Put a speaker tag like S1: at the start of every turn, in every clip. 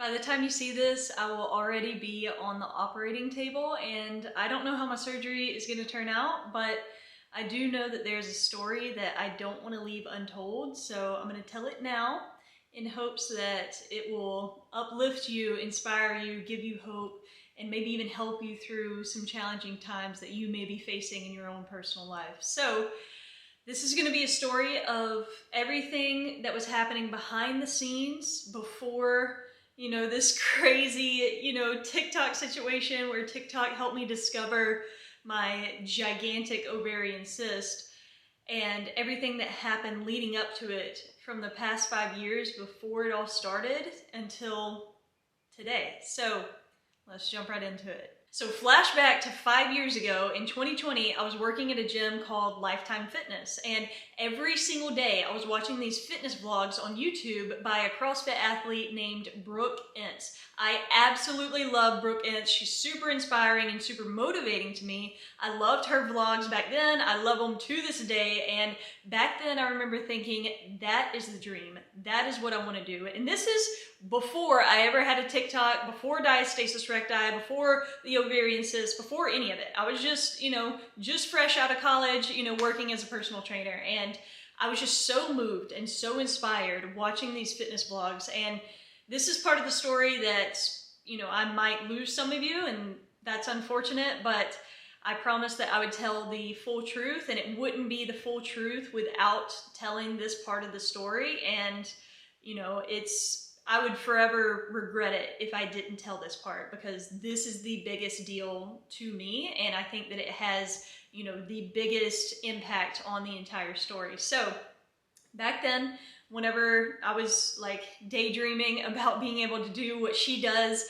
S1: By the time you see this, I will already be on the operating table, and I don't know how my surgery is going to turn out, but I do know that there's a story that I don't want to leave untold, so I'm going to tell it now in hopes that it will uplift you, inspire you, give you hope, and maybe even help you through some challenging times that you may be facing in your own personal life. So this is going to be a story of everything that was happening behind the scenes before, this crazy, TikTok situation where TikTok helped me discover my gigantic ovarian cyst, and everything that happened leading up to it from the past 5 years before it all started until today. So let's jump right into it. So flashback to 5 years ago in 2020, I was working at a gym called Lifetime Fitness, and every single day I was watching these fitness vlogs on YouTube by a CrossFit athlete named Brooke Entz. I absolutely love Brooke Entz. She's super inspiring and super motivating to me. I loved her vlogs back then. I love them to this day, and back then I remember thinking, that is the dream. That is what I want to do. And this is before I ever had a TikTok, before diastasis recti, before the ovarian cyst, before any of it. I was just, just fresh out of college, working as a personal trainer. And I was just so moved and so inspired watching these fitness vlogs. And this is part of the story that, I might lose some of you, and that's unfortunate, but I promised that I would tell the full truth, and it wouldn't be the full truth without telling this part of the story. And, I would forever regret it if I didn't tell this part, because this is the biggest deal to me, and I think that it has, the biggest impact on the entire story. So back then, whenever I was like daydreaming about being able to do what she does,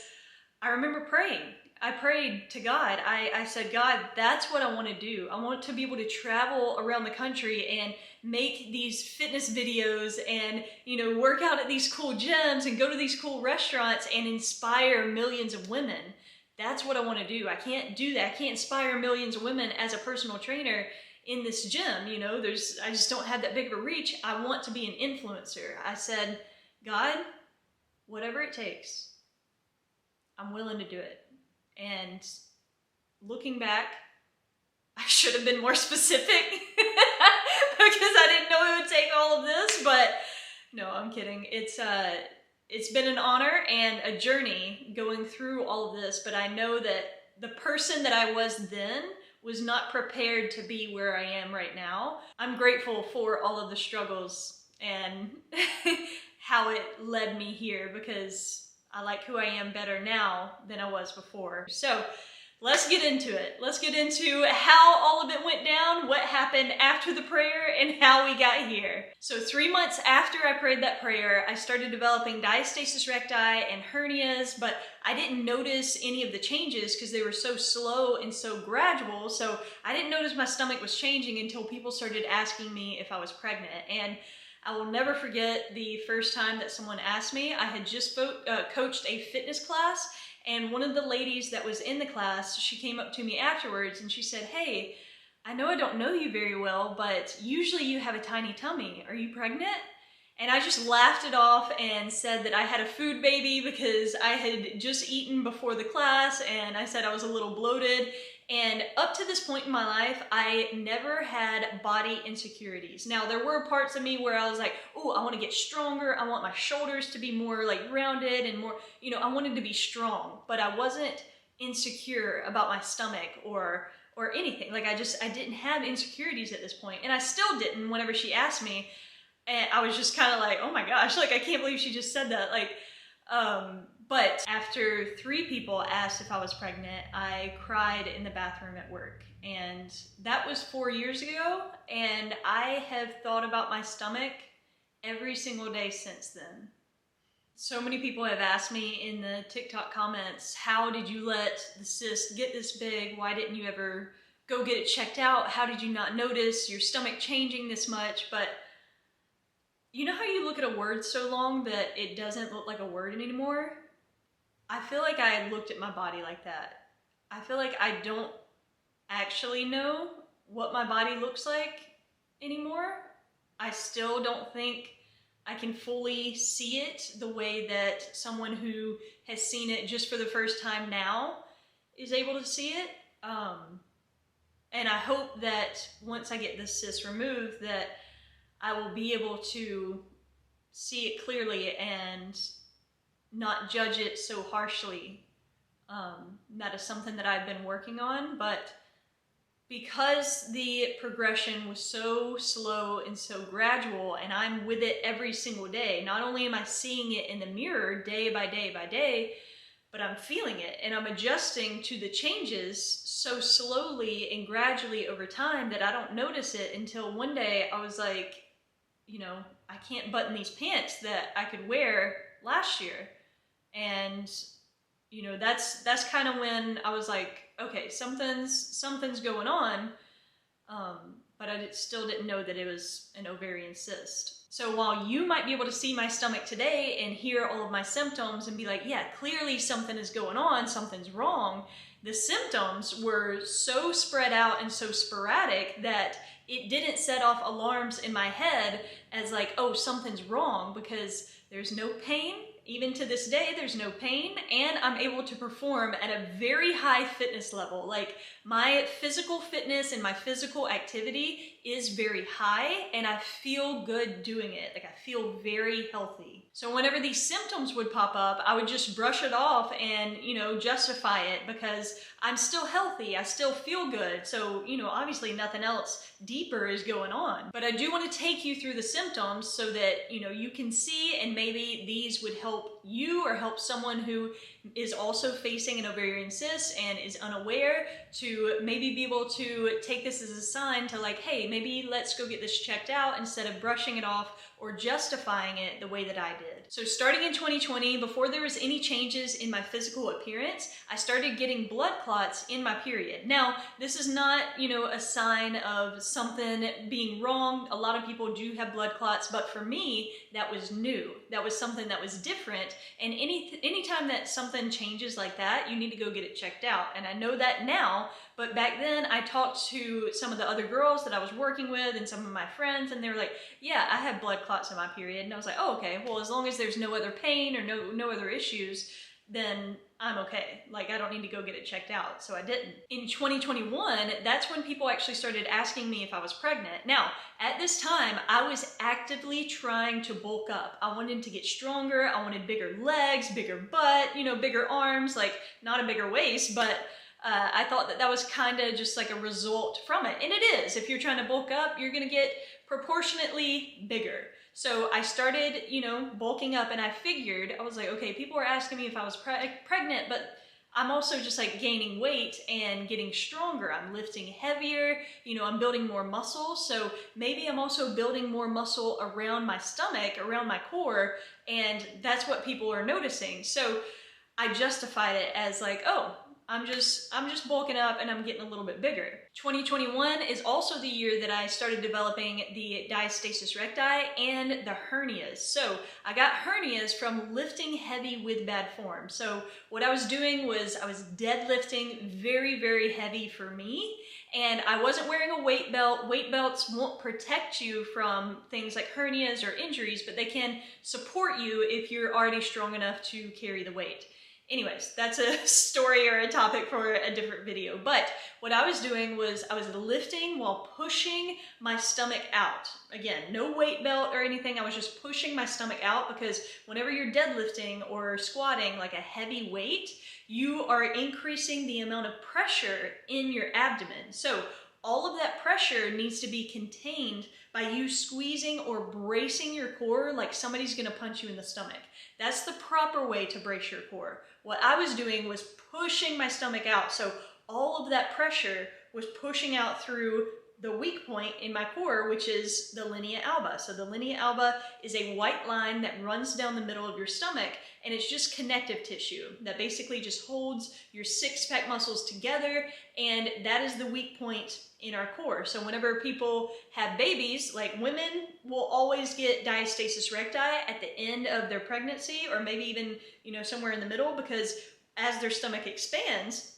S1: I remember praying. I prayed to God. I said, God, that's what I want to do. I want to be able to travel around the country and make these fitness videos and, work out at these cool gyms and go to these cool restaurants and inspire millions of women. That's what I want to do. I can't do that. I can't inspire millions of women as a personal trainer in this gym. I just don't have that big of a reach. I want to be an influencer. I said, God, whatever it takes, I'm willing to do it. And looking back, I should have been more specific because I didn't know it would take all of this, but no, I'm kidding. It's been an honor and a journey going through all of this, but I know that the person that I was then was not prepared to be where I am right now. I'm grateful for all of the struggles and how it led me here, because I like who I am better now than I was before. So let's get into it. Let's get into how all of it went down, what happened after the prayer, and how we got here. So 3 months after I prayed that prayer, I started developing diastasis recti and hernias, but I didn't notice any of the changes because they were so slow and so gradual. So I didn't notice my stomach was changing until people started asking me if I was pregnant. And I will never forget the first time that someone asked me. I had just coached a fitness class, and one of the ladies that was in the class, she came up to me afterwards and she said, "Hey, I know I don't know you very well, but usually you have a tiny tummy. Are you pregnant?" And I just laughed it off and said that I had a food baby because I had just eaten before the class, and I said I was a little bloated. And up to this point in my life, I never had body insecurities. Now, there were parts of me where I was like, oh, I want to get stronger. I want my shoulders to be more like rounded and more, I wanted to be strong, but I wasn't insecure about my stomach or anything. Like I didn't have insecurities at this point. And I still didn't whenever she asked me. And I was just kind of like, oh my gosh, like I can't believe she just said that. But after 3 people asked if I was pregnant, I cried in the bathroom at work. And that was 4 years ago. And I have thought about my stomach every single day since then. So many people have asked me in the TikTok comments, how did you let the cyst get this big? Why didn't you ever go get it checked out? How did you not notice your stomach changing this much? But you know how you look at a word so long that it doesn't look like a word anymore? I feel like I looked at my body like that. I feel like I don't actually know what my body looks like anymore. I still don't think I can fully see it the way that someone who has seen it just for the first time now is able to see it. And I hope that once I get this cyst removed, that I will be able to see it clearly and not judge it so harshly. That is something that I've been working on, but because the progression was so slow and so gradual, and I'm with it every single day, not only am I seeing it in the mirror day by day by day, but I'm feeling it and I'm adjusting to the changes so slowly and gradually over time that I don't notice it until one day I was like, you know, I can't button these pants that I could wear last year. And, you know, that's kind of when I was like, okay, something's going on. But I still didn't know that it was an ovarian cyst. So while you might be able to see my stomach today and hear all of my symptoms and be like, yeah, clearly something is going on, something's wrong, the symptoms were so spread out and so sporadic that it didn't set off alarms in my head as like, oh, something's wrong, because there's no pain. Even to this day, there's no pain, and I'm able to perform at a very high fitness level. Like, my physical fitness and my physical activity is very high, and I feel good doing it. Like, I feel very healthy. So whenever these symptoms would pop up, I would just brush it off and, you know, justify it because I'm still healthy, I still feel good. So, you know, obviously nothing else deeper is going on. But I do want to take you through the symptoms so that, you know, you can see, and maybe these would help you or help someone who is also facing an ovarian cyst and is unaware to maybe be able to take this as a sign to like, hey, maybe let's go get this checked out instead of brushing it off or justifying it the way that I did. So starting in 2020, before there was any changes in my physical appearance, I started getting blood clots in my period. Now, this is not, you know, a sign of something being wrong. A lot of people do have blood clots, but for me, that was new. That was something that was different. And anytime that something changes like that, you need to go get it checked out. And I know that now, but back then I talked to some of the other girls that I was working with and some of my friends, and they were like, yeah, I have blood clots in my period. And I was like, oh, okay, well, as long as there's no other pain or no other issues, then I'm okay. Like, I don't need to go get it checked out. So I didn't. In 2021, that's when people actually started asking me if I was pregnant. Now, at this time, I was actively trying to bulk up. I wanted to get stronger. I wanted bigger legs, bigger butt, you know, bigger arms, like not a bigger waist, but I thought that that was kind of just like a result from it. And it is. If you're trying to bulk up, you're going to get proportionately bigger. So I started, you know, bulking up, and I figured, I was like, okay, people are asking me if I was pregnant, but I'm also just like gaining weight and getting stronger. I'm lifting heavier, you know, I'm building more muscle. So maybe I'm also building more muscle around my stomach, around my core, and that's what people are noticing. So I justified it as like, oh, I'm just bulking up and I'm getting a little bit bigger. 2021 is also the year that I started developing the diastasis recti and the hernias. So I got hernias from lifting heavy with bad form. So what I was doing was I was deadlifting very, very heavy for me, and I wasn't wearing a weight belt. Weight belts won't protect you from things like hernias or injuries, but they can support you if you're already strong enough to carry the weight. Anyways, that's a story or a topic for a different video. But what I was doing was I was lifting while pushing my stomach out. Again, no weight belt or anything. I was just pushing my stomach out, because whenever you're deadlifting or squatting like a heavy weight, you are increasing the amount of pressure in your abdomen. So all of that pressure needs to be contained by you squeezing or bracing your core like somebody's gonna punch you in the stomach. That's the proper way to brace your core. What I was doing was pushing my stomach out. So all of that pressure was pushing out through the weak point in my core, which is the linea alba. So the linea alba is a white line that runs down the middle of your stomach, and it's just connective tissue that basically just holds your six-pack muscles together, and that is the weak point in our core. So whenever people have babies, like women will always get diastasis recti at the end of their pregnancy, or maybe even, you know, somewhere in the middle, because as their stomach expands,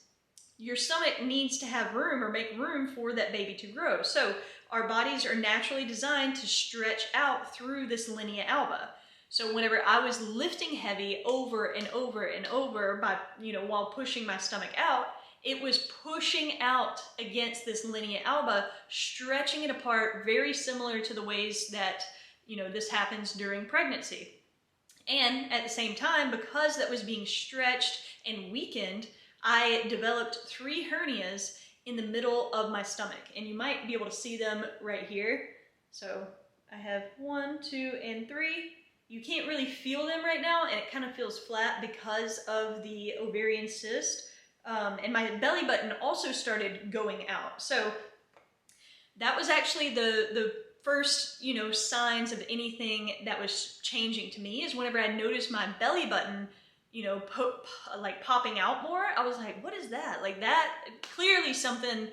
S1: your stomach needs to have room or make room for that baby to grow. So our bodies are naturally designed to stretch out through this linea alba. So whenever I was lifting heavy over and over and over by, while pushing my stomach out, it was pushing out against this linea alba, stretching it apart, very similar to the ways that, this happens during pregnancy. And at the same time, because that was being stretched and weakened, I developed 3 hernias in the middle of my stomach. And you might be able to see them right here. So I have 1, 2, and 3. You can't really feel them right now, and it kind of feels flat because of the ovarian cyst. And my belly button also started going out. So that was actually the first, signs of anything that was changing to me, is whenever I noticed my belly button, popping out more. I was like, what is that? Like, that, clearly something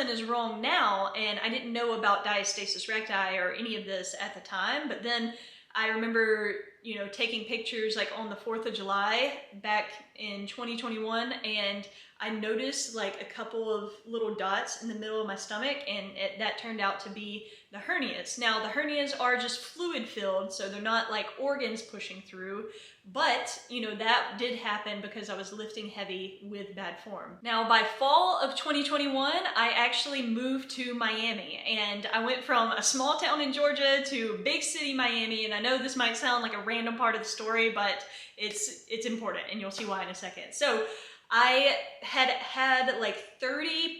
S1: is wrong now. And I didn't know about diastasis recti or any of this at the time. But then I remember, taking pictures like on the 4th of July back in 2021, and I noticed like a couple of little dots in the middle of my stomach, and that turned out to be the hernias. Now, the hernias are just fluid filled, so they're not like organs pushing through, but that did happen because I was lifting heavy with bad form. Now, by fall of 2021, I actually moved to Miami, and I went from a small town in Georgia to big city Miami. And I know this might sound like a random part of the story, but it's important, and you'll see why in a second. So I had like 30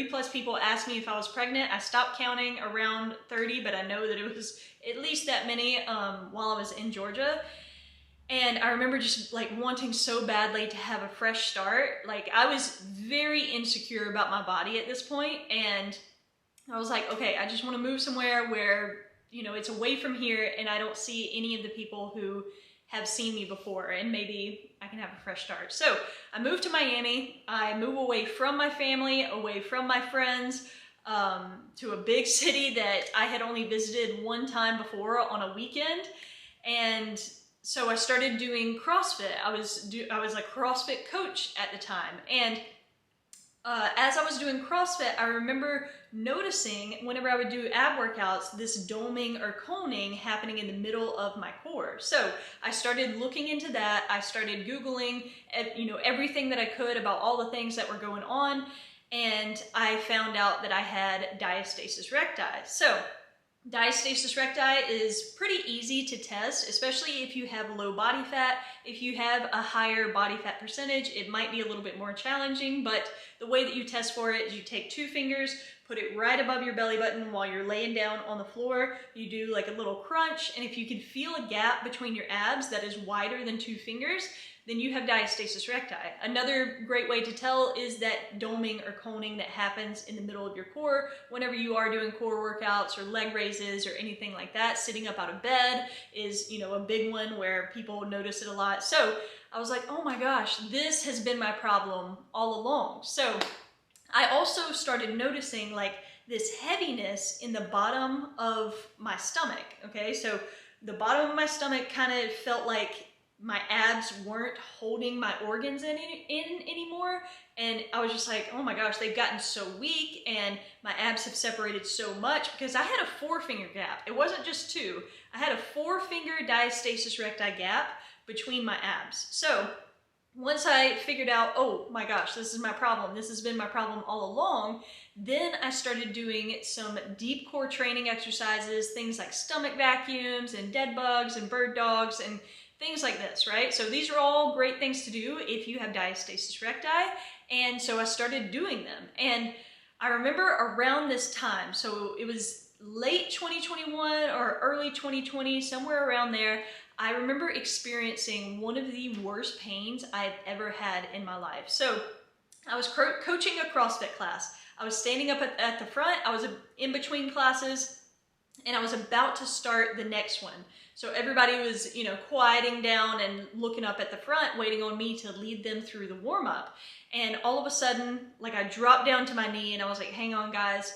S1: plus people ask me if I was pregnant. I stopped counting around 30, but I know that it was at least that many while I was in Georgia. And I remember just like wanting so badly to have a fresh start. Like, I was very insecure about my body at this point, and I was like, okay, I just want to move somewhere where, it's away from here and I don't see any of the people who have seen me before, and maybe I can have a fresh start. So I moved to Miami. I moved away from my family, away from my friends, to a big city that I had only visited one time before on a weekend. And so I started doing CrossFit. I was a CrossFit coach at the time. And as I was doing CrossFit, I remember noticing whenever I would do ab workouts, this doming or coning happening in the middle of my core. So I started looking into that. I started Googling, everything that I could about all the things that were going on. And I found out that I had diastasis recti. So diastasis recti is pretty easy to test, especially if you have low body fat. If you have a higher body fat percentage, it might be a little bit more challenging, but the way that you test for it is you take 2 fingers, put it right above your belly button while you're laying down on the floor. You do like a little crunch, and if you can feel a gap between your abs that is wider than 2 fingers, then you have diastasis recti. Another great way to tell is that doming or coning that happens in the middle of your core whenever you are doing core workouts or leg raises or anything like that. Sitting up out of bed is, a big one where people notice it a lot. So I was like, oh my gosh, this has been my problem all along. So I also started noticing like this heaviness in the bottom of my stomach. Okay, so the bottom of my stomach kind of felt like my abs weren't holding my organs in anymore. And I was just like, oh my gosh, they've gotten so weak and my abs have separated so much, because I had a 4-finger gap. It wasn't just 2. I had a 4-finger diastasis recti gap between my abs. So once I figured out, oh my gosh, this is my problem, this has been my problem all along, then I started doing some deep core training exercises, things like stomach vacuums and dead bugs and bird dogs and things like this, right? So these are all great things to do if you have diastasis recti. And so I started doing them. And I remember around this time, so it was late 2021 or early 2020, somewhere around there, I remember experiencing one of the worst pains I've ever had in my life. So I was coaching a CrossFit class. I was standing up at the front. I was in between classes, and I was about to start the next one. So everybody was, quieting down and looking up at the front, waiting on me to lead them through the warm-up. And all of a sudden, like, I dropped down to my knee and I was like, hang on guys,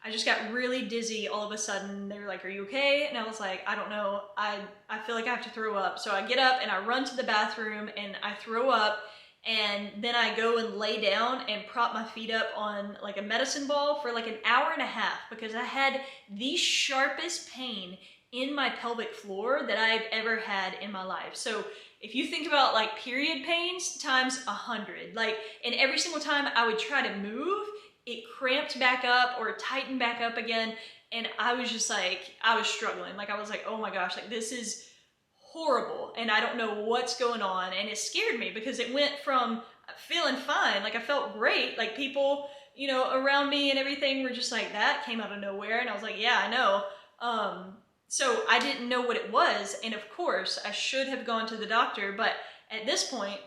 S1: I just got really dizzy all of a sudden. They were like, are you okay? And I was like, I don't know, I feel like I have to throw up. So I get up and I run to the bathroom and I throw up, and then I go and lay down and prop my feet up on like a medicine ball for like an hour and a half because I had the sharpest pain in my pelvic floor that I've ever had in my life. So if you think about like period pains times 100, like, and every single time I would try to move, it cramped back up or tightened back up again. And I was just like, I was struggling. Like I was like, oh my gosh, like this is horrible and I don't know what's going on. And it scared me because it went from feeling fine, like I felt great, like people, you know, around me and everything were just like, that came out of nowhere. And I was like, yeah, I know. So I didn't know what it was. And of course I should have gone to the doctor, but at this point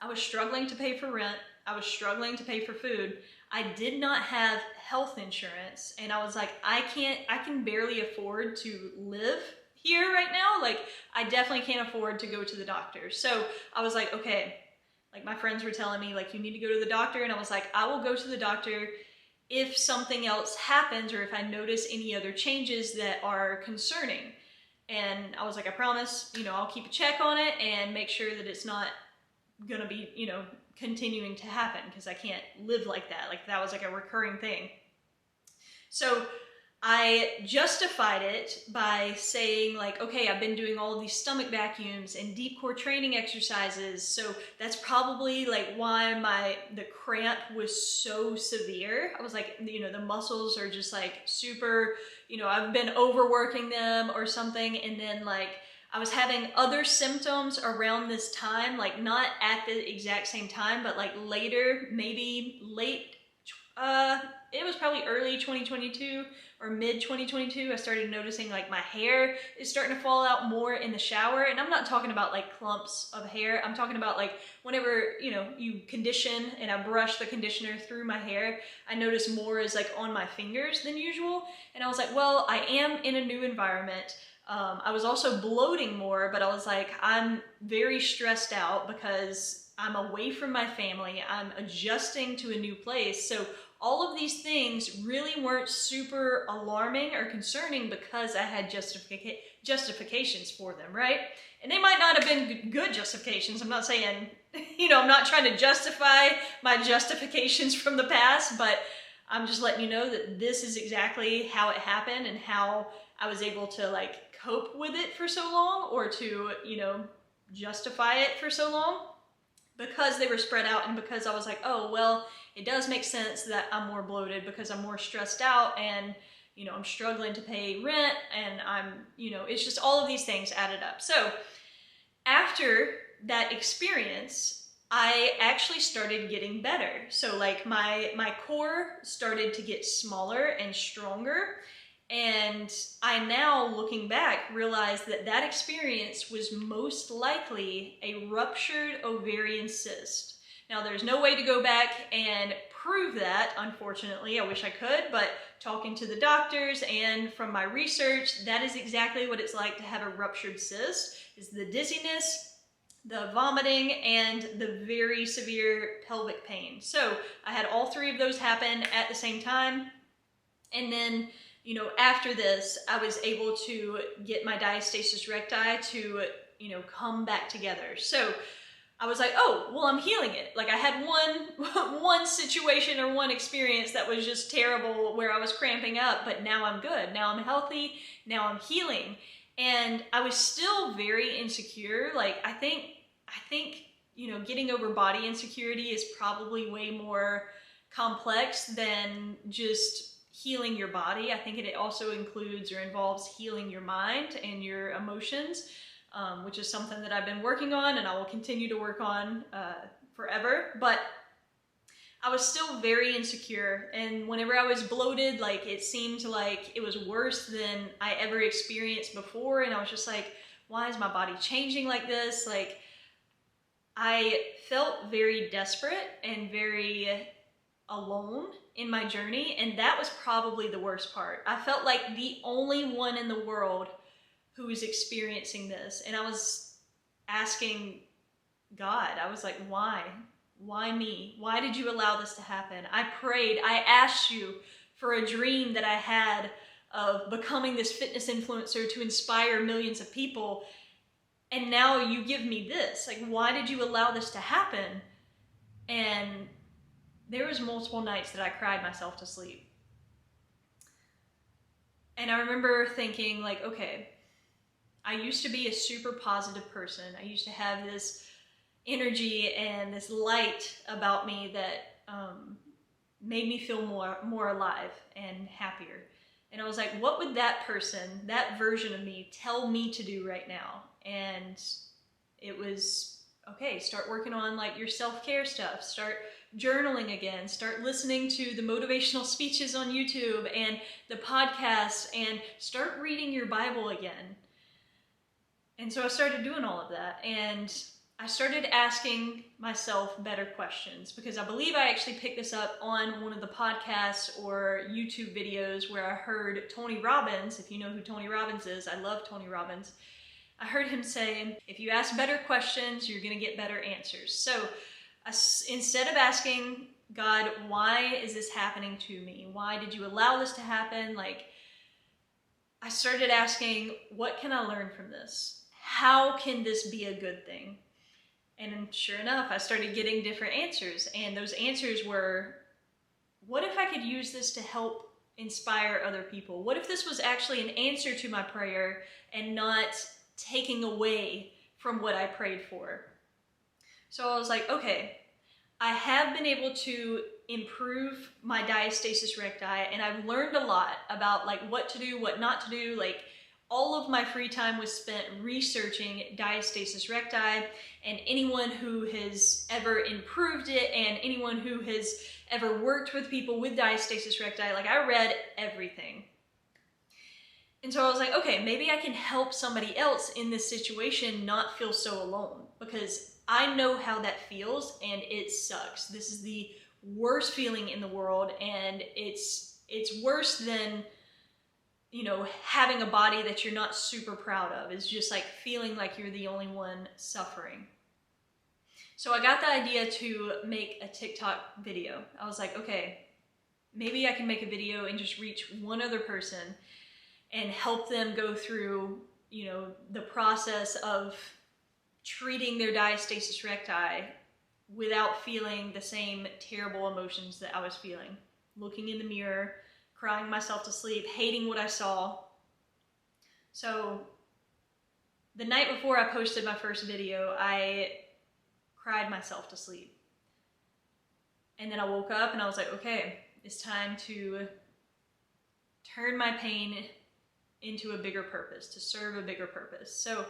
S1: I was struggling to pay for rent. I was struggling to pay for food. I did not have health insurance. And I was like, I can barely afford to live here right now. Like I definitely can't afford to go to the doctor. So I was like, okay, like my friends were telling me like, you need to go to the doctor. And I was like, I will go to the doctor if something else happens or if I notice any other changes that are concerning. And I was like, I promise, you know, I'll keep a check on it and make sure that it's not gonna be, you know, continuing to happen because I can't live like that. Like that was like a recurring thing. So I justified it by saying like, okay, I've been doing all of these stomach vacuums and deep core training exercises. So that's probably like why the cramp was so severe. I was like, you know, the muscles are just like super, you know, I've been overworking them or something. And then like, I was having other symptoms around this time, like not at the exact same time, but like later, maybe late, it was probably early 2022 or mid 2022. I started noticing like my hair is starting to fall out more in the shower. And I'm not talking about like clumps of hair. I'm talking about like whenever, you know, you condition and I brush the conditioner through my hair, I notice more is like on my fingers than usual. And I was like, well, I am in a new environment. I was also bloating more, but I was like, I'm very stressed out because I'm away from my family. I'm adjusting to a new place. So all of these things really weren't super alarming or concerning because I had justifications for them, right? And they might not have been good justifications. I'm not saying, you know, I'm not trying to justify my justifications from the past, but I'm just letting you know that this is exactly how it happened and how I was able to like cope with it for so long or to, you know, justify it for so long because they were spread out and because I was like, oh, well, it does make sense that I'm more bloated because I'm more stressed out and, you know, I'm struggling to pay rent and I'm, you know, it's just all of these things added up. So after that experience, I actually started getting better. So like my core started to get smaller and stronger. And I now, looking back, realize that that experience was most likely a ruptured ovarian cyst. Now, there's no way to go back and prove that, unfortunately. I wish I could, but talking to the doctors and from my research, that is exactly what it's like to have a ruptured cyst, is the dizziness, the vomiting, and the very severe pelvic pain. So I had all three of those happen at the same time. And then, you know, after this, I was able to get my diastasis recti to, you know, come back together. So I was like, oh, well, I'm healing it. Like I had one situation or one experience that was just terrible where I was cramping up, but now I'm good. Now I'm healthy. Now I'm healing. And I was still very insecure. Like I think, you know, getting over body insecurity is probably way more complex than just healing your body. I think it also includes or involves healing your mind and your emotions, which is something that I've been working on and I will continue to work on forever. But I was still very insecure, and whenever I was bloated, like it seemed like it was worse than I ever experienced before, and I was just like, why is my body changing like this? Like I felt very desperate and very alone in my journey, and that was probably the worst part. I felt like the only one in the world who was experiencing this, and I was asking God, I was like, why? Why me? Why did you allow this to happen? I prayed, I asked you for a dream that I had of becoming this fitness influencer to inspire millions of people, and now you give me this. Like, why did you allow this to happen? And there was multiple nights that I cried myself to sleep. And I remember thinking, like, okay, I used to be a super positive person. I used to have this energy and this light about me that made me feel more alive and happier. And I was like, what would that person, that version of me, tell me to do right now? And it was, okay, start working on like your self-care stuff, start journaling again, start listening to the motivational speeches on YouTube and the podcasts, and start reading your Bible again. And so I started doing all of that, and I started asking myself better questions, because I believe I actually picked this up on one of the podcasts or YouTube videos where I heard Tony Robbins. If you know who Tony Robbins is, I love Tony Robbins. I heard him say, if you ask better questions, you're going to get better answers. So instead of asking God, why is this happening to me? Why did you allow this to happen? Like, I started asking, what can I learn from this? How can this be a good thing? And sure enough, I started getting different answers. And those answers were, what if I could use this to help inspire other people? What if this was actually an answer to my prayer and not taking away from what I prayed for? So I was like, okay, I have been able to improve my diastasis recti, and I've learned a lot about like what to do, what not to do. Like, all of my free time was spent researching diastasis recti, and anyone who has ever improved it and anyone who has ever worked with people with diastasis recti, like, I read everything. And so I was like, okay, maybe I can help somebody else in this situation not feel so alone, because I know how that feels and it sucks. This is the worst feeling in the world, and it's worse than, you know, having a body that you're not super proud of. It's just like feeling like you're the only one suffering. So I got the idea to make a TikTok video. I was like, okay, maybe I can make a video and just reach one other person and help them go through, you know, the process of treating their diastasis recti without feeling the same terrible emotions that I was feeling. Looking in the mirror, crying myself to sleep, hating what I saw. So the night before I posted my first video, I cried myself to sleep. And then I woke up and I was like, okay, it's time to turn my pain into a bigger purpose, to serve a bigger purpose. So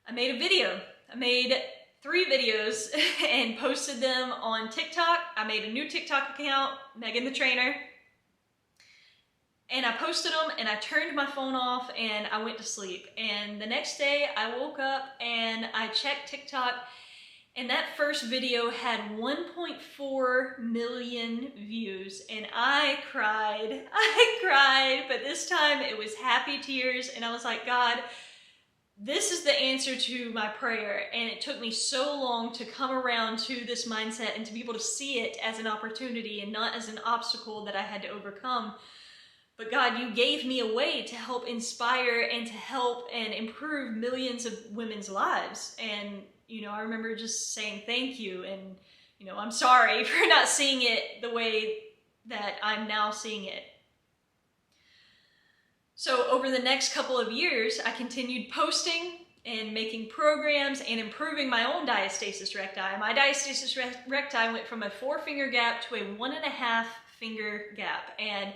S1: I made a video. I made 3 videos and posted them on TikTok. I made a new TikTok account, Megan the Trainer. And I posted them and I turned my phone off and I went to sleep. And the next day I woke up and I checked TikTok, and that first video had 1.4 million views, and I cried, but this time it was happy tears, and I was like, God, this is the answer to my prayer. And it took me so long to come around to this mindset and to be able to see it as an opportunity and not as an obstacle that I had to overcome. But God, you gave me a way to help inspire and to help and improve millions of women's lives. And, you know, I remember just saying thank you, and, you know, I'm sorry for not seeing it the way that I'm now seeing it. So over the next couple of years, I continued posting and making programs and improving my own diastasis recti. My diastasis recti went from a 4-finger gap to a 1.5-finger gap. And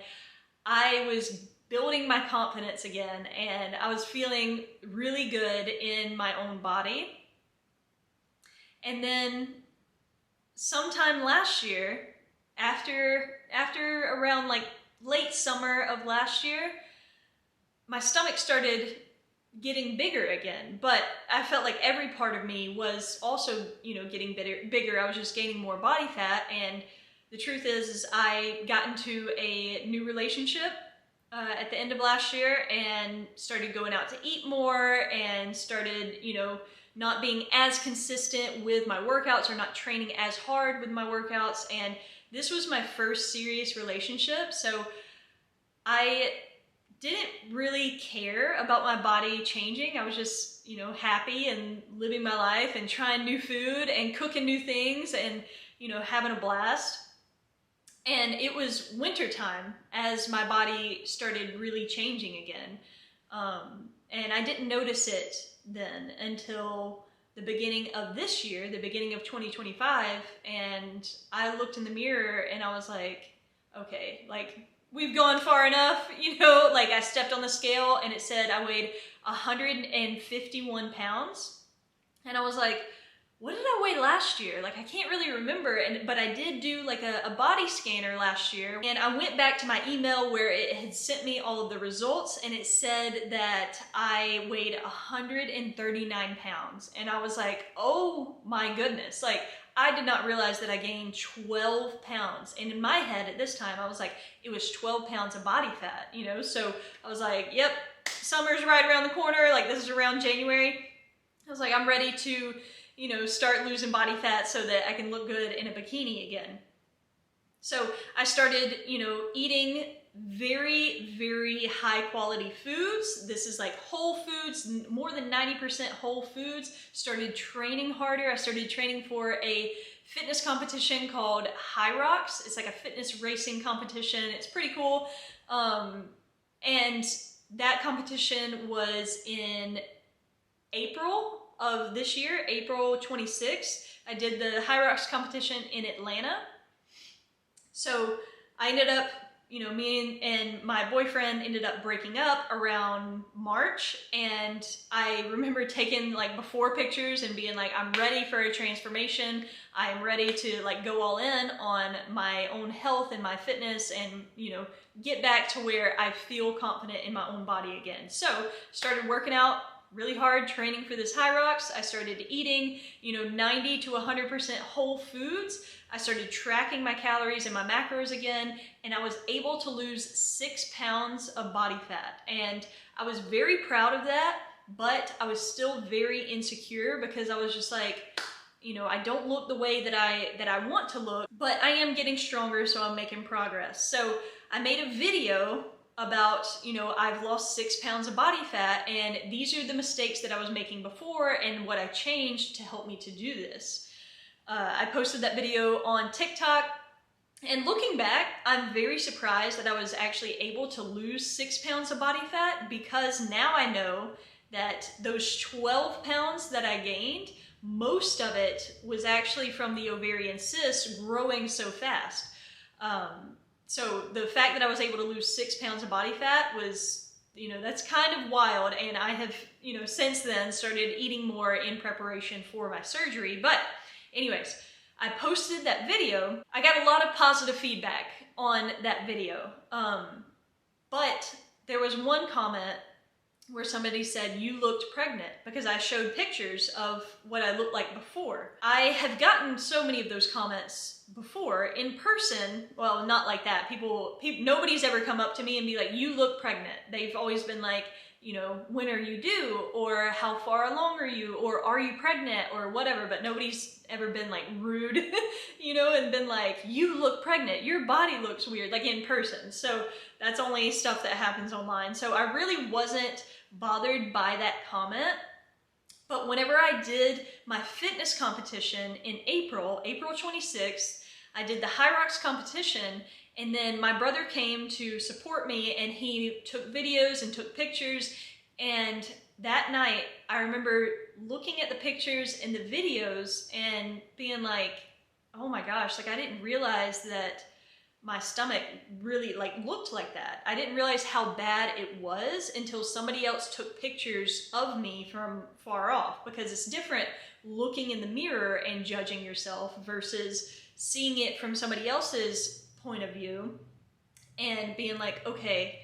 S1: I was building my confidence again, and I was feeling really good in my own body. And then sometime last year, after around like late summer of last year, my stomach started getting bigger again, but I felt like every part of me was also, you know, getting bigger. I was just gaining more body fat, and the truth is I got into a new relationship at the end of last year and started going out to eat more and started, you know, not being as consistent with my workouts or not training as hard with my workouts. And this was my first serious relationship. So I didn't really care about my body changing. I was just, you know, happy and living my life and trying new food and cooking new things and, you know, having a blast. And it was winter time as my body started really changing again. And I didn't notice it then until the beginning of this year, the beginning of 2025. And I looked in the mirror and I was like, okay, like, we've gone far enough, you know, like I stepped on the scale and it said I weighed 151 pounds. And I was like, what did I weigh last year? Like, I can't really remember, but I did do like a body scanner last year. And I went back to my email where it had sent me all of the results and it said that I weighed 139 pounds. And I was like, oh my goodness. Like, I did not realize that I gained 12 pounds. And in my head at this time, I was like, it was 12 pounds of body fat, you know? So I was like, yep, summer's right around the corner. Like, this is around January. I was like, I'm ready to, you know, start losing body fat so that I can look good in a bikini again. So I started, you know, eating very, very high quality foods. This is like whole foods, more than 90% whole foods. Started training harder. I started training for a fitness competition called High Rocks. It's like a fitness racing competition. It's pretty cool. And that competition was in April of this year, April 26th. I did the High Rocks competition in Atlanta. So I ended up, you know, me and my boyfriend ended up breaking up around March. And I remember taking like before pictures and being like, I'm ready for a transformation. I'm ready to like go all in on my own health and my fitness and, you know, get back to where I feel confident in my own body again. So started working out really hard, training for this High Rocks. I started eating, you know, 90 to 100% whole foods. I started tracking my calories and my macros again, and I was able to lose 6 pounds of body fat. And I was very proud of that, but I was still very insecure because I was just like, you know, I don't look the way that I want to look, but I am getting stronger, so I'm making progress. So I made a video about, you know, I've lost 6 pounds of body fat and these are the mistakes that I was making before and what I changed to help me to do this. I posted that video on TikTok, and looking back, I'm very surprised that I was actually able to lose 6 pounds of body fat, because now I know that those 12 pounds that I gained, most of it was actually from the ovarian cyst growing so fast. So the fact that I was able to lose 6 pounds of body fat was, you know, that's kind of wild. And I have, you know, since then started eating more in preparation for my surgery. But anyways, I posted that video. I got a lot of positive feedback on that video. But there was one comment where somebody said, you looked pregnant, because I showed pictures of what I looked like before. I have gotten so many of those comments before in person. Well, not like that. Nobody's ever come up to me and be like, you look pregnant. They've always been like, you know, when are you due? Or how far along are you? Or are you pregnant? Or whatever. But nobody's ever been like rude, you know, and been like, you look pregnant. Your body looks weird, like in person. So that's only stuff that happens online. So I really wasn't bothered by that comment. But whenever I did my fitness competition in April 26th, I did the High Rocks competition, and then my brother came to support me and he took videos and took pictures. And that night, I remember looking at the pictures and the videos and being like, oh my gosh, like I didn't realize that my stomach really like looked like that. I didn't realize how bad it was until somebody else took pictures of me from far off, because it's different looking in the mirror and judging yourself versus seeing it from somebody else's point of view and being like, okay,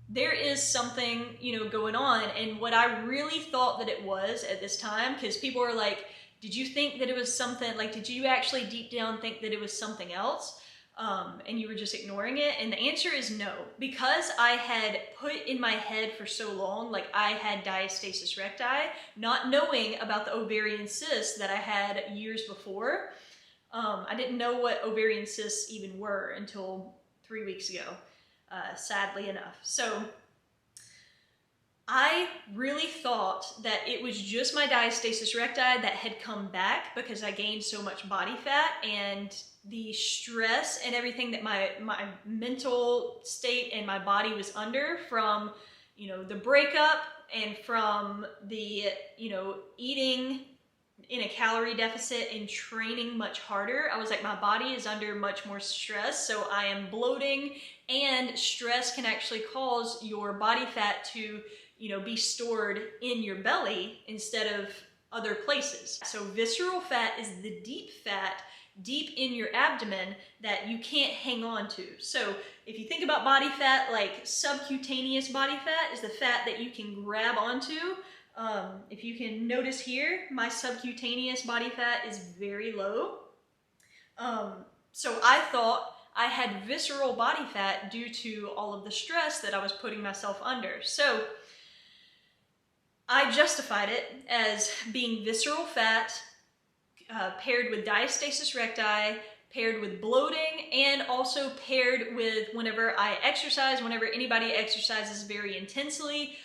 S1: there is something, you know, going on. And what I really thought that it was at this time, because people are like, did you think that it was something, like, did you actually deep down think that it was something else? And you were just ignoring it? And the answer is no. Because I had put in my head for so long, like I had diastasis recti, not knowing about the ovarian cysts that I had years before. I didn't know what ovarian cysts even were until 3 weeks ago, sadly enough. So I really thought that it was just my diastasis recti that had come back because I gained so much body fat, and the stress and everything that my mental state and my body was under from, the breakup and from the, eating in a calorie deficit and training much harder. I was like, my body is under much more stress, so I am bloating, and stress can actually cause your body fat to, be stored in your belly instead of other places. So visceral fat is the deep fat deep in your abdomen that you can't hang on to. So if you think about body fat, like subcutaneous body fat is the fat that you can grab onto. If you can notice here, my subcutaneous body fat is very low. So I thought I had visceral body fat due to all of the stress that I was putting myself under. So I justified it as being visceral fat paired with diastasis recti, paired with bloating, and also paired with whenever I exercise. Whenever anybody exercises very intensely,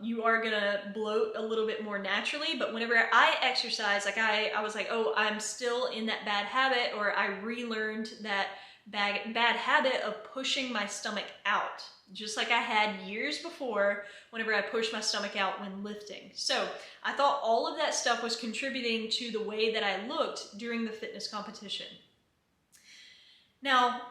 S1: you are gonna bloat a little bit more naturally, but whenever I exercise, like I was like, oh, I'm still in that bad habit, or I relearned that bad habit of pushing my stomach out, just like I had years before whenever I pushed my stomach out when lifting. So I thought all of that stuff was contributing to the way that I looked during the fitness competition. Now,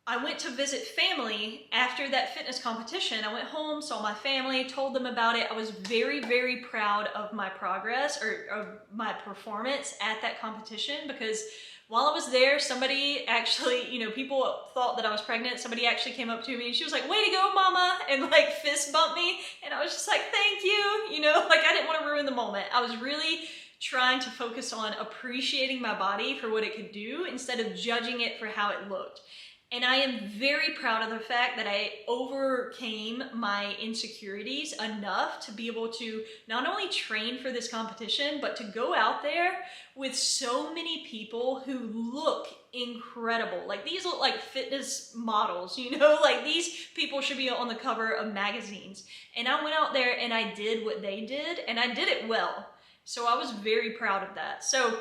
S1: I went to visit family after that fitness competition. I went home, saw my family, told them about it. I was very, very proud of my progress, or of my performance at that competition, because while I was there, somebody actually, people thought that I was pregnant. Somebody actually came up to me and she was like, way to go, mama, and like fist bumped me. And I was just like, thank you, like I didn't want to ruin the moment. I was really trying to focus on appreciating my body for what it could do instead of judging it for how it looked. And I am very proud of the fact that I overcame my insecurities enough to be able to not only train for this competition, but to go out there with so many people who look incredible. Like, these look like fitness models, like these people should be on the cover of magazines. And I went out there and I did what they did, and I did it well. So I was very proud of that. So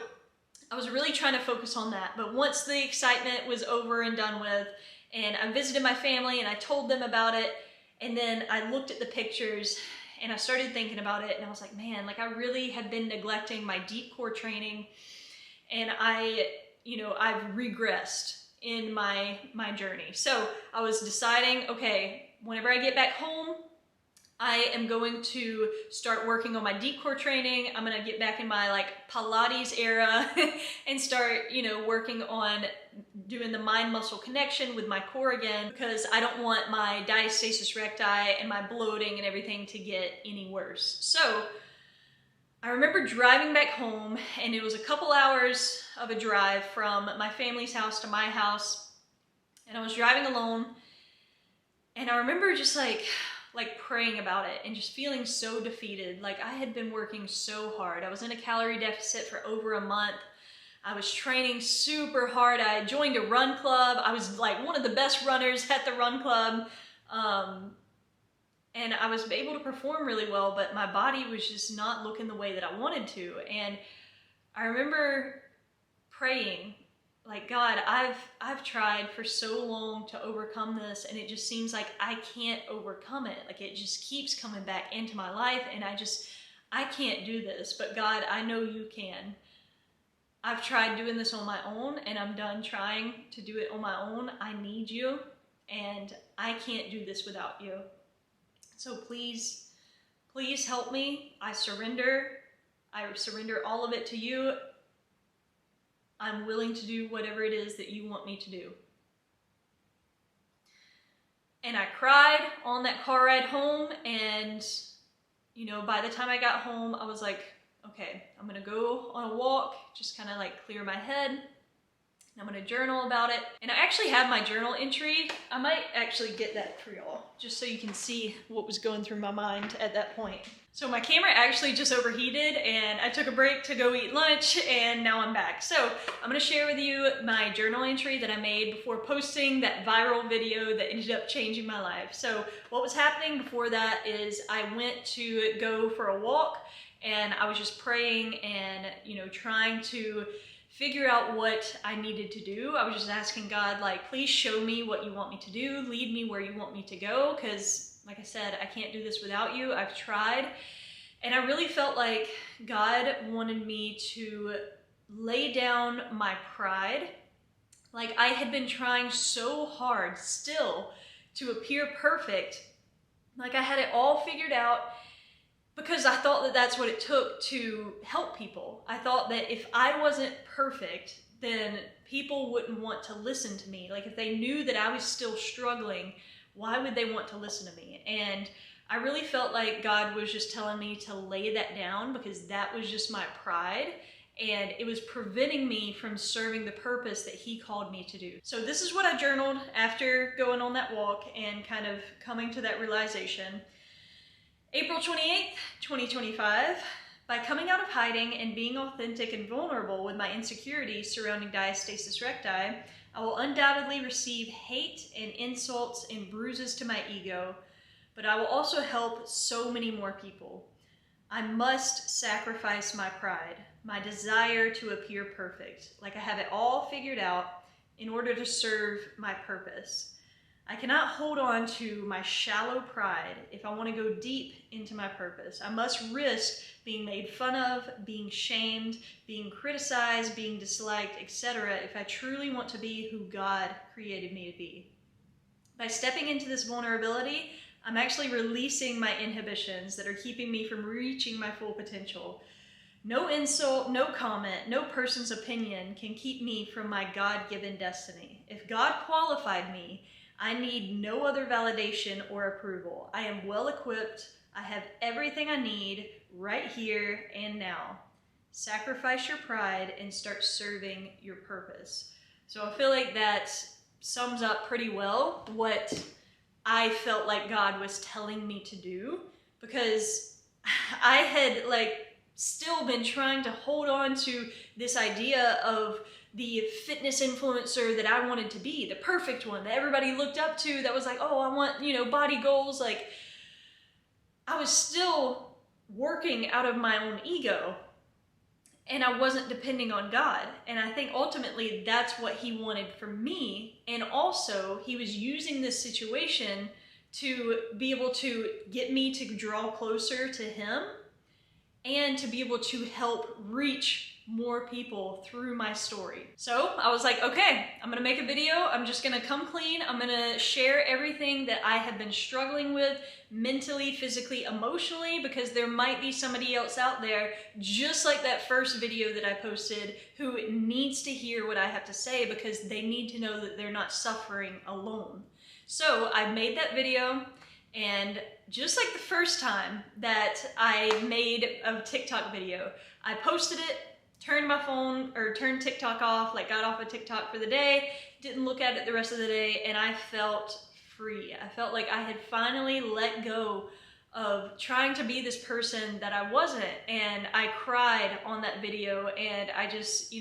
S1: I was really trying to focus on that. But once the excitement was over and done with, and I visited my family and I told them about it, and then I looked at the pictures and I started thinking about it, and I was like, man, like I really had been neglecting my deep core training, and I've regressed in my journey. So I was deciding, okay, whenever I get back home, I am going to start working on my deep core training. I'm going to get back in my like Pilates era and start, working on doing the mind muscle connection with my core again, because I don't want my diastasis recti and my bloating and everything to get any worse. So I remember driving back home, and it was a couple hours of a drive from my family's house to my house, and I was driving alone, and I remember just like praying about it and just feeling so defeated. Like, I had been working so hard. I was in a calorie deficit for over a month. I was training super hard. I joined a run club. I was like one of the best runners at the run club. And I was able to perform really well, but my body was just not looking the way that I wanted to. And I remember praying, like, God, I've tried for so long to overcome this, and it just seems like I can't overcome it. Like, it just keeps coming back into my life, and I can't do this. But God, I know you can. I've tried doing this on my own, and I'm done trying to do it on my own. I need you, and I can't do this without you. So please, please help me. I surrender all of it to you. I'm willing to do whatever it is that you want me to do. And I cried on that car ride home, and by the time I got home, I was like, okay, I'm gonna go on a walk, just kind of like clear my head. I'm gonna journal about it. And I actually have my journal entry. I might actually get that for y'all, just so you can see what was going through my mind at that point. So my camera actually just overheated and I took a break to go eat lunch and now I'm back. So I'm gonna share with you my journal entry that I made before posting that viral video that ended up changing my life. So what was happening before that is I went to go for a walk and I was just praying and, you know, trying to figure out what I needed to do. I was just asking God, like, please show me what you want me to do, lead me where you want me to go, because like I said, I can't do this without you. I've tried. And I really felt like God wanted me to lay down my pride. Like I had been trying so hard still to appear perfect. Like I had it all figured out, because I thought that that's what it took to help people. I thought that if I wasn't perfect, then people wouldn't want to listen to me. Like if they knew that I was still struggling, why would they want to listen to me? And I really felt like God was just telling me to lay that down, because that was just my pride. And it was preventing me from serving the purpose that He called me to do. So this is what I journaled after going on that walk and kind of coming to that realization. April 28th, 2025, by coming out of hiding and being authentic and vulnerable with my insecurities surrounding diastasis recti, I will undoubtedly receive hate and insults and bruises to my ego, but I will also help so many more people. I must sacrifice my pride, my desire to appear perfect, like I have it all figured out, in order to serve my purpose. I cannot hold on to my shallow pride if I want to go deep into my purpose. I must risk being made fun of, being shamed, being criticized, being disliked, etc. if I truly want to be who God created me to be. By stepping into this vulnerability, I'm actually releasing my inhibitions that are keeping me from reaching my full potential. No insult, no comment, no person's opinion can keep me from my God-given destiny. If God qualified me, I need no other validation or approval. I am well equipped. I have everything I need right here and now. Sacrifice your pride and start serving your purpose. So I feel like that sums up pretty well what I felt like God was telling me to do, because I had still been trying to hold on to this idea of the fitness influencer that I wanted to be, the perfect one that everybody looked up to, that was like, oh, I want, body goals. Like, I was still working out of my own ego, and I wasn't depending on God. And I think ultimately that's what He wanted from me. And also He was using this situation to be able to get me to draw closer to Him and to be able to help reach more people through my story. So I was like, okay, I'm gonna make a video. I'm just gonna come clean. I'm gonna share everything that I have been struggling with mentally, physically, emotionally, because there might be somebody else out there, just like that first video that I posted, who needs to hear what I have to say, because they need to know that they're not suffering alone. So I made that video, and just like the first time that I made a TikTok video, I posted it, turned my phone, or turned TikTok off, got off of TikTok for the day, didn't look at it the rest of the day, and I felt free. I felt like I had finally let go of trying to be this person that I wasn't, and I cried on that video, and I just,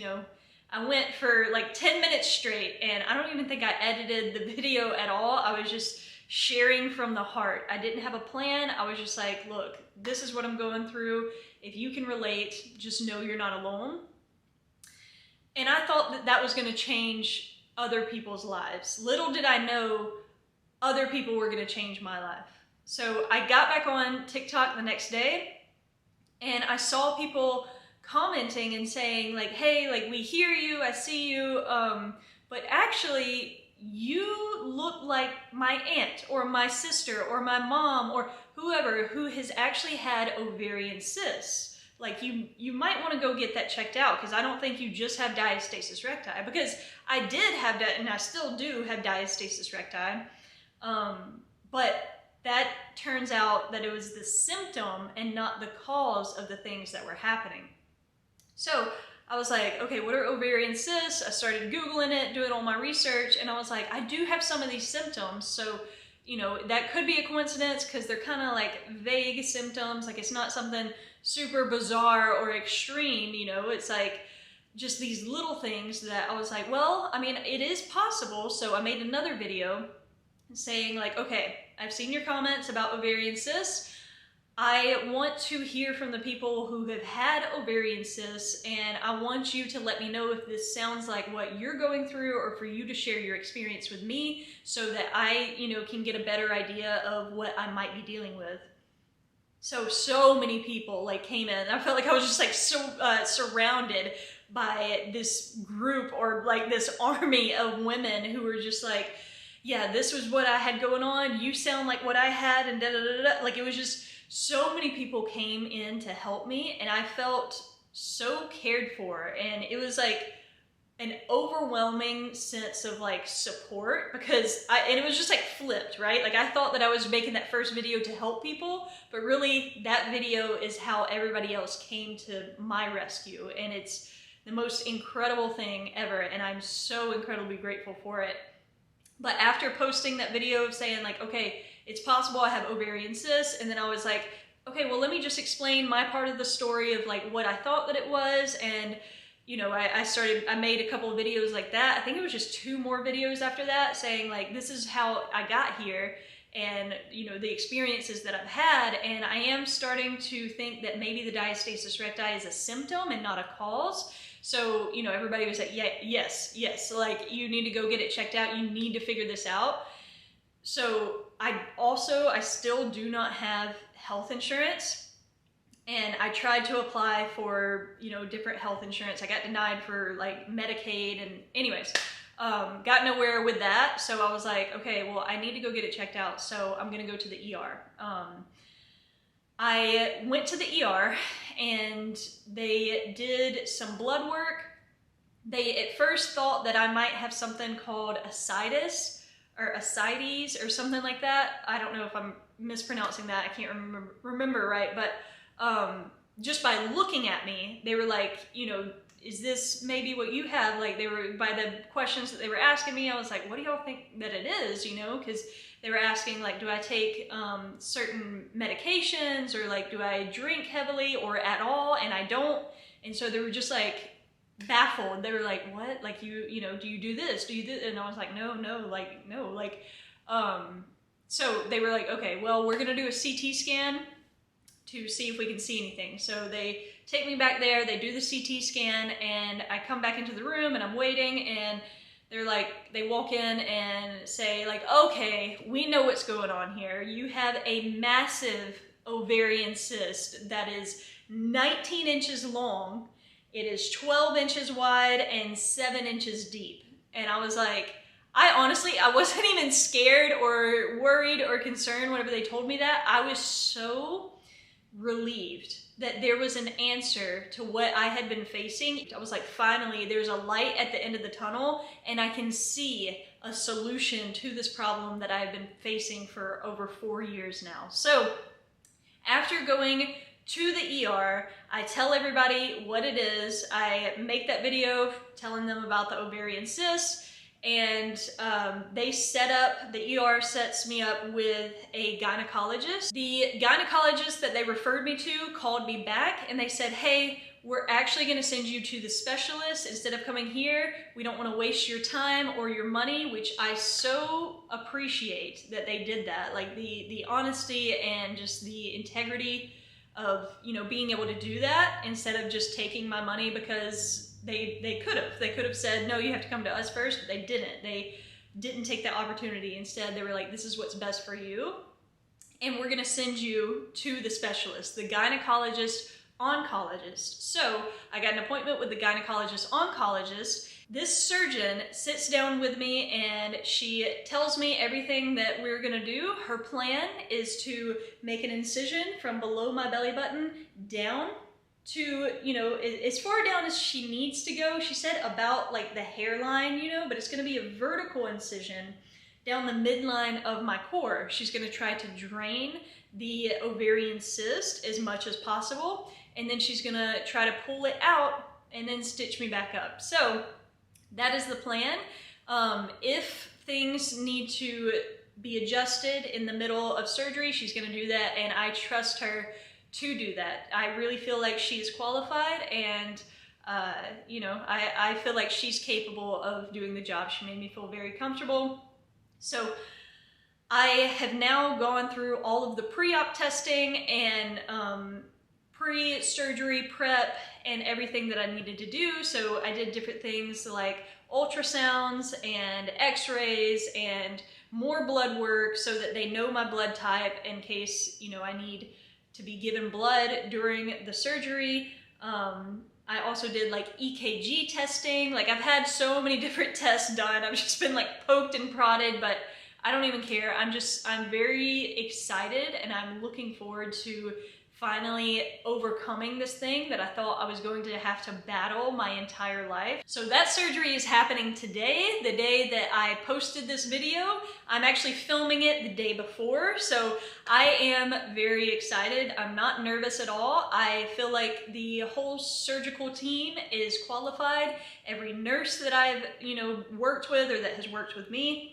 S1: I went for 10 minutes straight, and I don't even think I edited the video at all. I was just sharing from the heart. I didn't have a plan. I was just like, look, this is what I'm going through. If you can relate, just know you're not alone. And I thought that that was going to change other people's lives. Little did I know other people were going to change my life. So I got back on TikTok the next day, and I saw people commenting and saying hey, we hear you, I see you, but actually you look like my aunt or my sister or my mom or whoever who has actually had ovarian cysts. You might want to go get that checked out, because I don't think you just have diastasis recti, because I did have that, and I still do have diastasis recti, but that turns out that it was the symptom and not the cause of the things that were happening. So I was like, okay, what are ovarian cysts? I started Googling it, doing all my research, and I was like, I do have some of these symptoms, so, you know, that could be a coincidence because they're kind of like vague symptoms, like it's not something super bizarre or extreme, you know, it's like just these little things that I was like, well, I mean, it is possible, so I made another video saying like, okay, I've seen your comments about ovarian cysts. I want to hear from the people who have had ovarian cysts, and I want you to let me know if this sounds like what you're going through, or for you to share your experience with me so that I, you know, can get a better idea of what I might be dealing with. So many people like came in. I felt like I was just like so surrounded by this group, or like this army of women who were just like, yeah, this was what I had going on. You sound like what I had, and da da da da. Like, it was just so many people came in to help me, and I felt so cared for, and it was like an overwhelming sense of like support, because and it was just like flipped, right? Like, I thought that I was making that first video to help people, but really that video is how everybody else came to my rescue, and it's the most incredible thing ever, and I'm so incredibly grateful for it. But after posting that video of saying like, okay, it's possible I have ovarian cysts, and then I was like, okay, well, let me just explain my part of the story of like what I thought that it was, and you know, I made a couple of videos like that. I think it was just 2 more videos after that saying like, this is how I got here, and you know, the experiences that I've had, and I am starting to think that maybe the diastasis recti is a symptom and not a cause. So, you know, everybody was like, yeah, yes, like, you need to go get it checked out. You need to figure this out. So I still do not have health insurance, and I tried to apply for, you know, different health insurance. I got denied for like Medicaid, and anyways, got nowhere with that. So I was like, okay, well, I need to go get it checked out. So I'm gonna go to the ER. I went to the ER, and they did some blood work. They at first thought that I might have something called ascites or something like that. I don't know if I'm mispronouncing that. I can't remember right, but just by looking at me, they were like, you know, is this maybe what you have? Like, they were, by the questions that they were asking me, I was like, what do y'all think that it is, you know? Because they were asking like, do I take certain medications, or like, do I drink heavily or at all? And I don't. And so they were just like baffled. They were like, what? Like, you know, do you do this? Do you do? And I was like, no. So they were like, okay, well, we're gonna do a CT scan to see if we can see anything. So they take me back there, they do the CT scan, and I come back into the room, and I'm waiting, and they're like, they walk in and say like, okay, we know what's going on here. You have a massive ovarian cyst that is 19 inches long. It is 12 inches wide and 7 inches deep. And I was like, I wasn't even scared or worried or concerned whenever they told me that. I was so relieved that there was an answer to what I had been facing. I was like, finally, there's a light at the end of the tunnel, and I can see a solution to this problem that I've been facing for over 4 years now. So after going to the ER, I tell everybody what it is. I make that video telling them about the ovarian cyst, and the ER sets me up with a gynecologist. The gynecologist that they referred me to called me back, and they said, hey, we're actually gonna send you to the specialist instead of coming here. We don't wanna waste your time or your money, which I so appreciate that they did that. Like, the honesty and just the integrity of, you know, being able to do that instead of just taking my money, because they could have said, no, you have to come to us first, but they didn't. They didn't take that opportunity. Instead, they were like, this is what's best for you, and we're gonna send you to the specialist, the gynecologist oncologist. So I got an appointment with the gynecologist oncologist. This surgeon sits down with me, and she tells me everything that we're gonna do. Her plan is to make an incision from below my belly button down to, you know, as far down as she needs to go. She said about like the hairline, you know, but it's gonna be a vertical incision down the midline of my core. She's gonna try to drain the ovarian cyst as much as possible, and then she's gonna try to pull it out and then stitch me back up. So that is the plan. If things need to be adjusted in the middle of surgery, she's gonna do that, and I trust her to do that. I really feel like she's qualified, and you know, I feel like she's capable of doing the job. She made me feel very comfortable. So I have now gone through all of the pre-op testing and pre-surgery prep and everything that I needed to do. So I did different things like ultrasounds and x-rays and more blood work so that they know my blood type in case, you know, I need to be given blood during the surgery. I also did like EKG testing. Like, I've had so many different tests done. I've just been like poked and prodded, but I don't even care. I'm very excited, and I'm looking forward to finally overcoming this thing that I thought I was going to have to battle my entire life. So that surgery is happening today, the day that I posted this video. I'm actually filming it the day before, so I am very excited. I'm not nervous at all. I feel like the whole surgical team is qualified. Every nurse that I've, you know, worked with or that has worked with me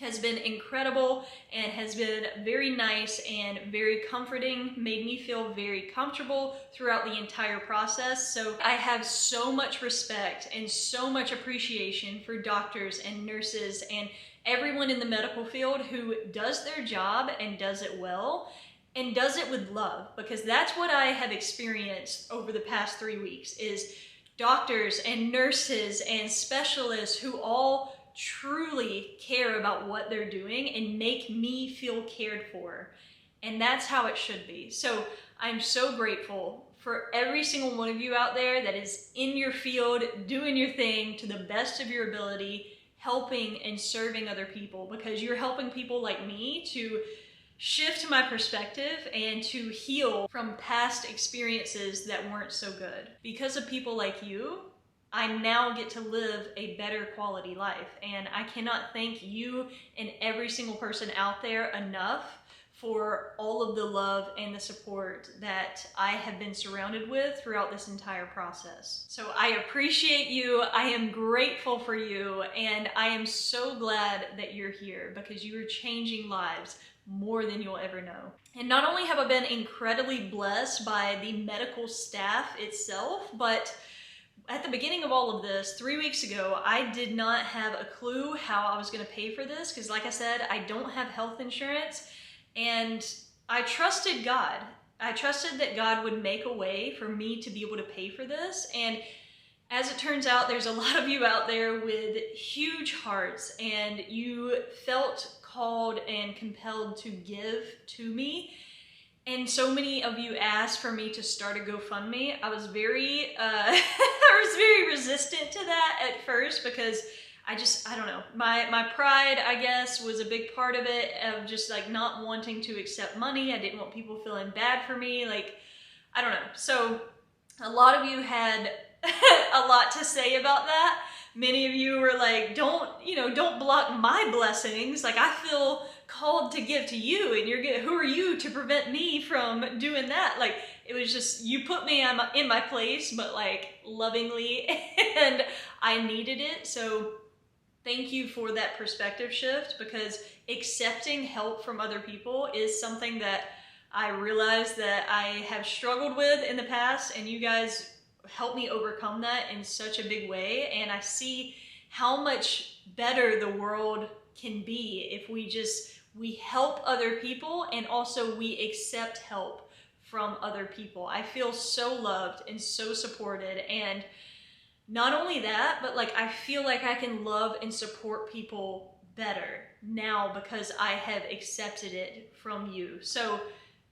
S1: has been incredible and has been very nice and very comforting, made me feel very comfortable throughout the entire process. So I have so much respect and so much appreciation for doctors and nurses and everyone in the medical field who does their job and does it well and does it with love, because that's what I have experienced over the past 3 weeks is doctors and nurses and specialists who all truly care about what they're doing and make me feel cared for. And that's how it should be. So I'm so grateful for every single one of you out there that is in your field, doing your thing to the best of your ability, helping and serving other people, because you're helping people like me to shift my perspective and to heal from past experiences that weren't so good. Because of people like you, I now get to live a better quality life, and I cannot thank you and every single person out there enough for all of the love and the support that I have been surrounded with throughout this entire process. So I appreciate you, I am grateful for you, and I am so glad that you're here because you are changing lives more than you'll ever know. And not only have I been incredibly blessed by the medical staff itself, but at the beginning of all of this, 3 weeks ago, I did not have a clue how I was going to pay for this because, like I said, I don't have health insurance, and I trusted God. I trusted that God would make a way for me to be able to pay for this, and as it turns out, there's a lot of you out there with huge hearts, and you felt called and compelled to give to me. And so many of you asked for me to start a GoFundMe. I was very, I was very resistant to that at first because I don't know, my pride, I guess, was a big part of it, of just like not wanting to accept money. I didn't want people feeling bad for me. Like, I don't know. So a lot of you had a lot to say about that. Many of you were like, don't block my blessings. Like, I feel called to give to you, and who are you to prevent me from doing that? Like, it was just, you put me in my place, but like lovingly, and I needed it. So thank you for that perspective shift, because accepting help from other people is something that I realized that I have struggled with in the past, and you guys helped me overcome that in such a big way. And I see how much better the world can be if we help other people, and also we accept help from other people. I feel so loved and so supported, and not only that, but like I feel like I can love and support people better now because I have accepted it from you. So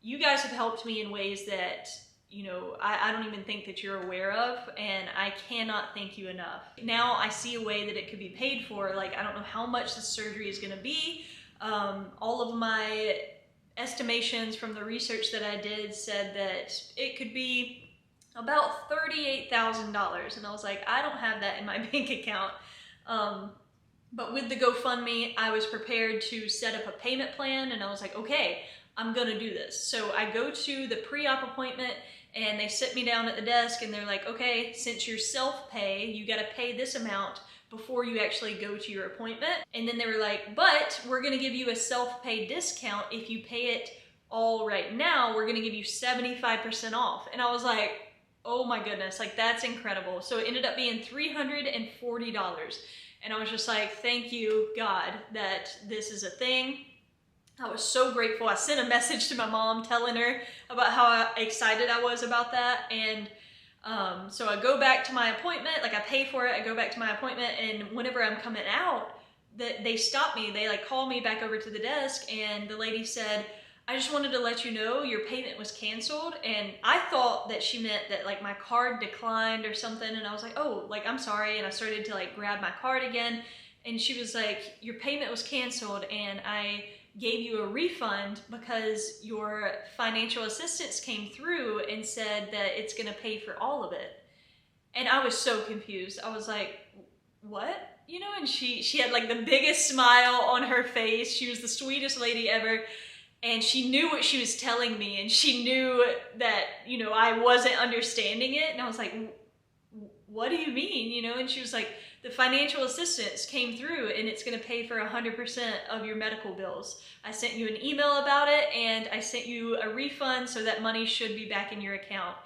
S1: you guys have helped me in ways that, you know, I don't even think that you're aware of, and I cannot thank you enough. Now I see a way that it could be paid for. Like, I don't know how much the surgery is going to be. All of my estimations from the research that I did said that it could be about $38,000, and I was like, I don't have that in my bank account. But with the GoFundMe, I was prepared to set up a payment plan, and I was like, okay, I'm gonna do this. So I go to the pre-op appointment, And they sit me down at the desk and they're like, okay, since you're self-pay, you got to pay this amount before you actually go to your appointment. And then they were like, but we're going to give you a self-pay discount if you pay it all right now. We're going to give you 75% off. And I was like, oh my goodness, like that's incredible. So it ended up being $340. And I was just like, thank you, God, that this is a thing. I was so grateful. I sent a message to my mom telling her about how excited I was about that. And so I go back to my appointment, like I pay for it, I go back to my appointment, and whenever I'm coming out, they stop me. They like call me back over to the desk, and the lady said, I just wanted to let you know your payment was canceled. And I thought that she meant that like my card declined or something. And I was like, oh, like I'm sorry. And I started to like grab my card again. And she was like, your payment was canceled and I gave you a refund because your financial assistance came through and said that it's gonna pay for all of it. And I was so confused. I was like, what? You know, and she had like the biggest smile on her face. She was the sweetest lady ever. And she knew what she was telling me, and she knew that, you know, I wasn't understanding it. And I was like, what do you mean? You know, and she was like, the financial assistance came through and it's going to pay for 100% of your medical bills. I sent you an email about it and I sent you a refund, so that money should be back in your account.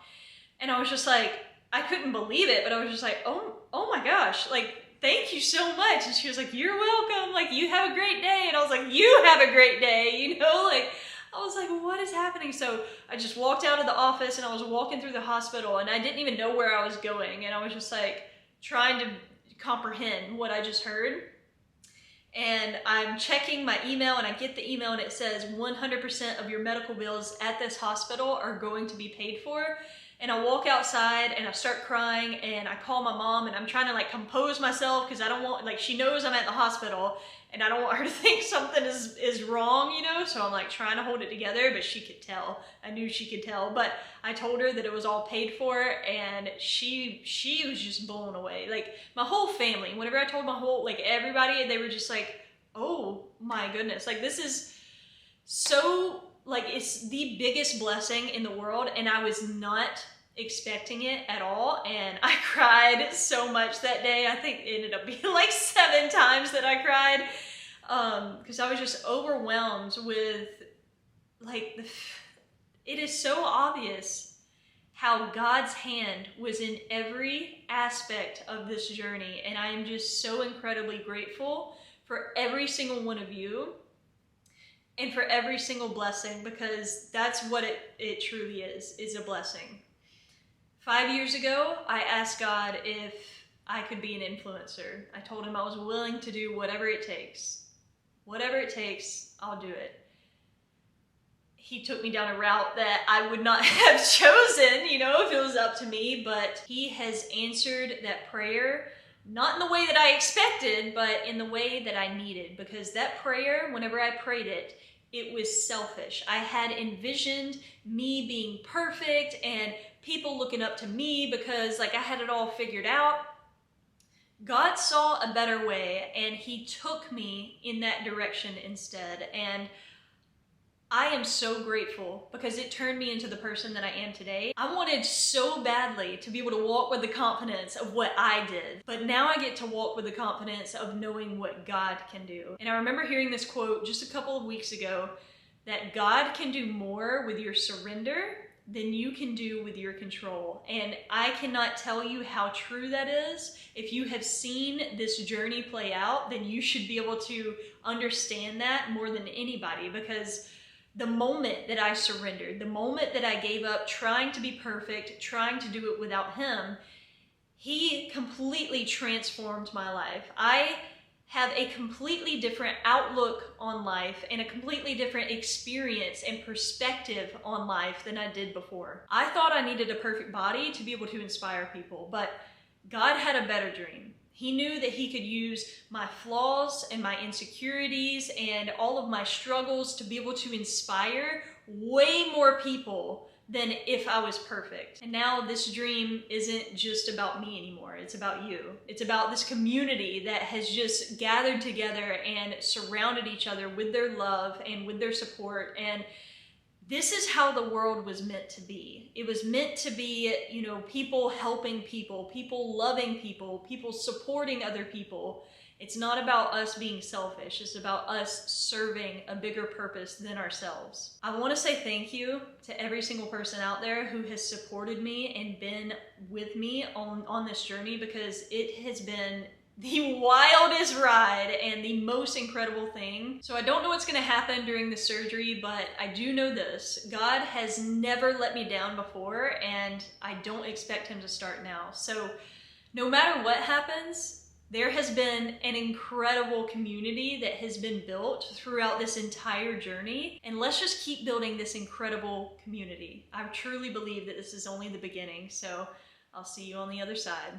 S1: And I was just like, I couldn't believe it, but I was just like, oh my gosh, like, thank you so much. And she was like, you're welcome. Like, you have a great day. And I was like, you have a great day. You know, like, I was like, what is happening? So I just walked out of the office and I was walking through the hospital and I didn't even know where I was going. And I was just like trying to comprehend what I just heard. And I'm checking my email and I get the email and it says 100% of your medical bills at this hospital are going to be paid for. And I walk outside and I start crying and I call my mom and I'm trying to like compose myself because I don't want, like, she knows I'm at the hospital and I don't want her to think something is wrong, you know? So I'm like trying to hold it together, but she could tell. I knew she could tell, but I told her that it was all paid for and she was just blown away. Like my whole family, whenever I told my whole, like everybody, they were just like, oh my goodness. Like this is so, like it's the biggest blessing in the world and I was not expecting it at all. And I cried so much that day. I think it ended up being like 7 times that I cried because I was just overwhelmed with like, it is so obvious how God's hand was in every aspect of this journey. And I am just so incredibly grateful for every single one of you and for every single blessing, because that's what it truly is a blessing. 5 years ago, I asked God if I could be an influencer. I told him I was willing to do whatever it takes. Whatever it takes, I'll do it. He took me down a route that I would not have chosen, you know, if it was up to me, but he has answered that prayer, not in the way that I expected, but in the way that I needed, because that prayer, whenever I prayed it, it was selfish. I had envisioned me being perfect and people looking up to me because like I had it all figured out. God saw a better way and he took me in that direction instead. And I am so grateful because it turned me into the person that I am today. I wanted so badly to be able to walk with the confidence of what I did, but now I get to walk with the confidence of knowing what God can do. And I remember hearing this quote just a couple of weeks ago, that God can do more with your surrender than you can do with your control. And I cannot tell you how true that is. If you have seen this journey play out, then you should be able to understand that more than anybody, because the moment that I surrendered, the moment that I gave up trying to be perfect, trying to do it without him, he completely transformed my life. I have a completely different outlook on life and a completely different experience and perspective on life than I did before. I thought I needed a perfect body to be able to inspire people, but God had a better dream. He knew that he could use my flaws and my insecurities and all of my struggles to be able to inspire way more people than if I was perfect. And now this dream isn't just about me anymore. It's about you. It's about this community that has just gathered together and surrounded each other with their love and with their support. And This is how the world was meant to be. It was meant to be, you know, people helping people, people loving people, people supporting other people. It's not about us being selfish. It's about us serving a bigger purpose than ourselves. I want to say thank you to every single person out there who has supported me and been with me on this journey, because it has been the wildest ride and the most incredible thing. So I don't know what's going to happen during the surgery, but I do know this: God has never let me down before, and I don't expect him to start now. So no matter what happens, there has been an incredible community that has been built throughout this entire journey, and let's just keep building this incredible community. I truly believe that this is only the beginning, so I'll see you on the other side.